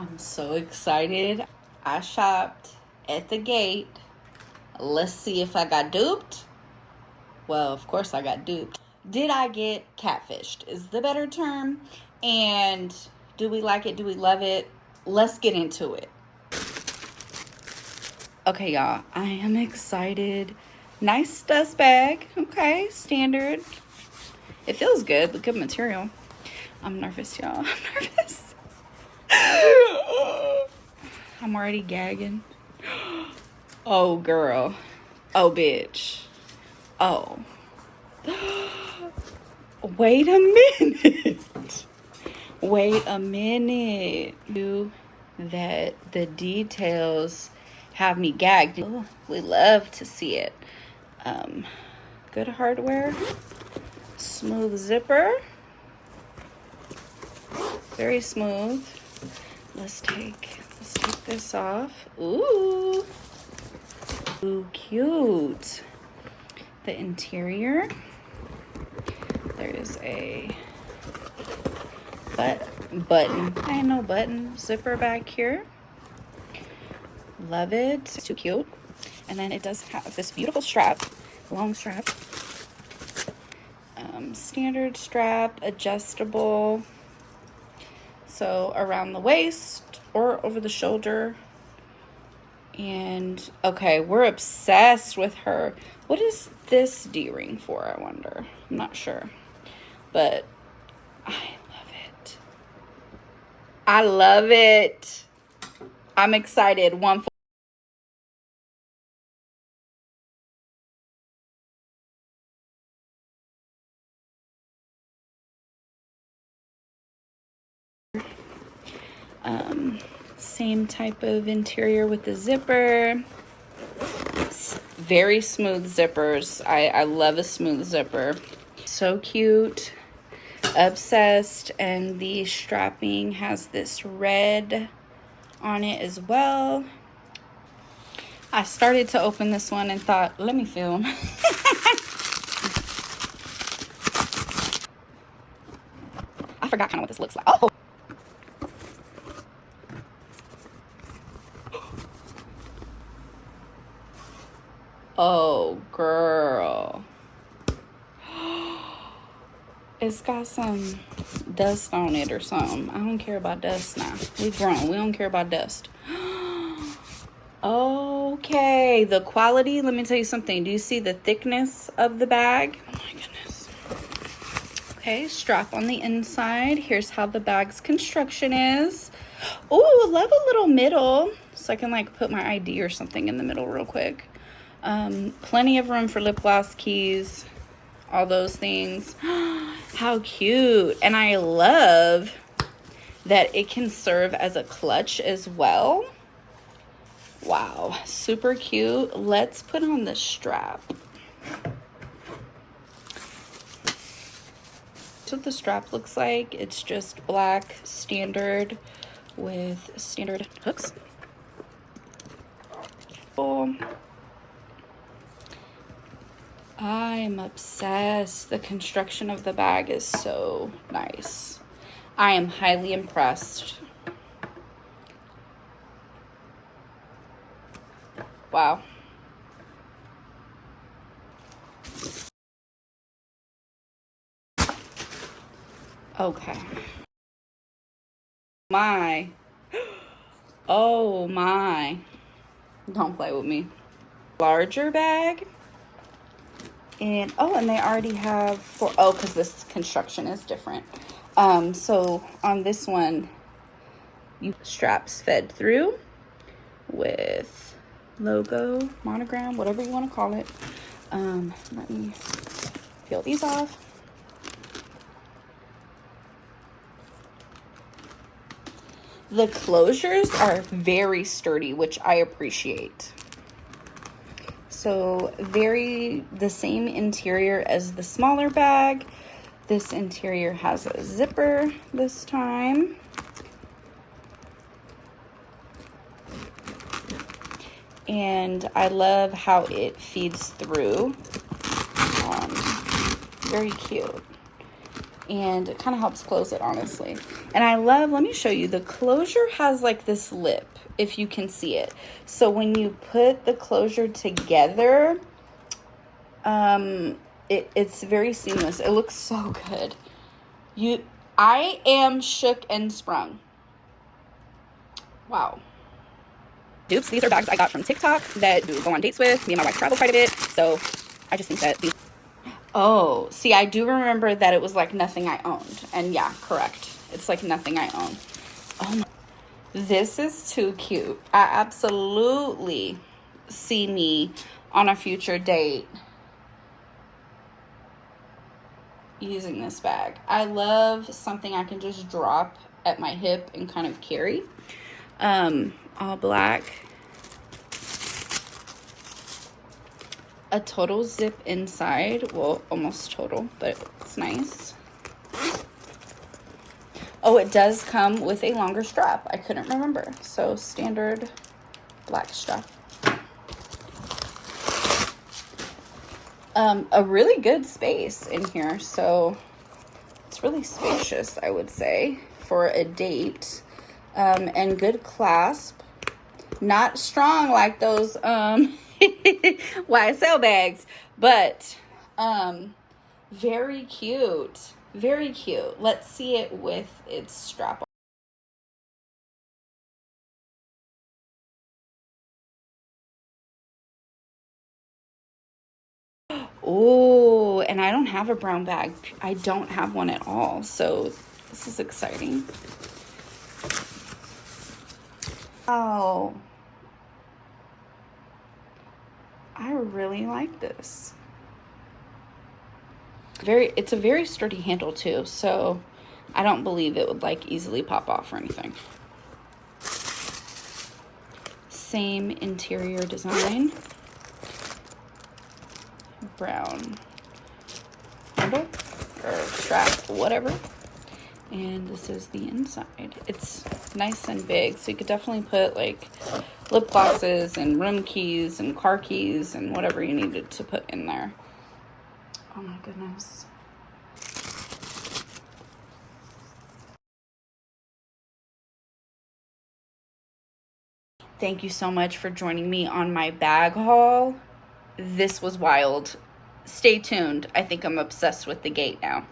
I'm so excited. I shopped at the gate. Let's see if I got duped. Well, of course I got duped. Did I get catfished is the better term. And do we like it? Do we love it? Let's get into it. Okay, y'all, I am excited. Nice dust bag. Okay, standard. It feels good, good material. I'm nervous, y'all. I'm nervous. I'm already gagging. Oh, girl. Oh, bitch. Oh. Wait a minute. Wait a minute. That the details have me gagged. Ooh, we love to see it. Good hardware. Smooth zipper. Very smooth. Let's take this off. Ooh. Ooh, cute. The interior. There's a button. I ain't no button. Zipper back here. Love it. It's too cute. And then it does have this beautiful strap. Long strap. Standard strap. Adjustable. So around the waist or over the shoulder. And okay, we're obsessed with her. What is this D-ring for, I wonder? I'm not sure. But I love it. I love it. I'm excited. Same type of interior with the zipper. Very smooth zippers. I love a smooth zipper. So cute. Obsessed. And the strapping has this red on it as well. I started to open this one and thought, let me film. I forgot kind of what this looks like. Oh. Oh, girl. It's got some dust on it or something. I don't care about dust now. We've grown. We don't care about dust. Okay. The quality, let me tell you something. Do you see the thickness of the bag? Oh, my goodness. Okay, strap on the inside. Here's how the bag's construction is. Oh, love a little middle. So I can, like, put my ID or something in the middle real quick. Plenty of room for lip gloss, keys, all those things. How cute. And I love that it can serve as a clutch as well. Wow, super cute. Let's put on the strap. That's what the strap looks like. It's just black, standard, with standard hooks. Oh. I'm obsessed. The construction of the bag is so nice. I am highly impressed. Wow. Okay. My. Oh my. Don't play with me. Larger bag. And they already have because this construction is different. So on this one, straps fed through with logo, monogram, whatever you want to call it. Let me peel these off. The closures are very sturdy, which I appreciate. So the same interior as the smaller bag. This interior has a zipper this time. And I love how it feeds through. Very cute. and it kind of helps close it, honestly. And I love, let me show you, the closure has like this lip, if you can see it. So when you put the closure together, it's very seamless. It looks so good. I am shook and sprung. Wow. Dupes, these are bags I got from TikTok that we go on dates with. Me and my wife travel quite a bit, so I just think that these... Oh, see, I do remember that it was like nothing I owned. And yeah, correct. It's like nothing I own. Oh my, this is too cute. I absolutely see me on a future date using this bag. I love something I can just drop at my hip and kind of carry. All black. A total zip inside. Well, almost total, but it's nice. Oh, it does come with a longer strap. I couldn't remember. So standard black strap. A really good space in here. So it's really spacious, I would say, for a date. And good clasp. Not strong like those YSL bags, but very cute. Very cute. Let's see it with its strap on. Oh, and I don't have a brown bag. I don't have one at all. So this is exciting. Oh, I really like this. It's a very sturdy handle too, so I don't believe it would like easily pop off or anything. Same interior design. Brown handle or strap, whatever. And this is the inside. It's nice and big, so you could definitely put like lip glosses and room keys and car keys and whatever you needed to put in there. Oh my goodness. Thank you so much for joining me on my bag haul. This was wild. Stay tuned. I think I'm obsessed with the gate now.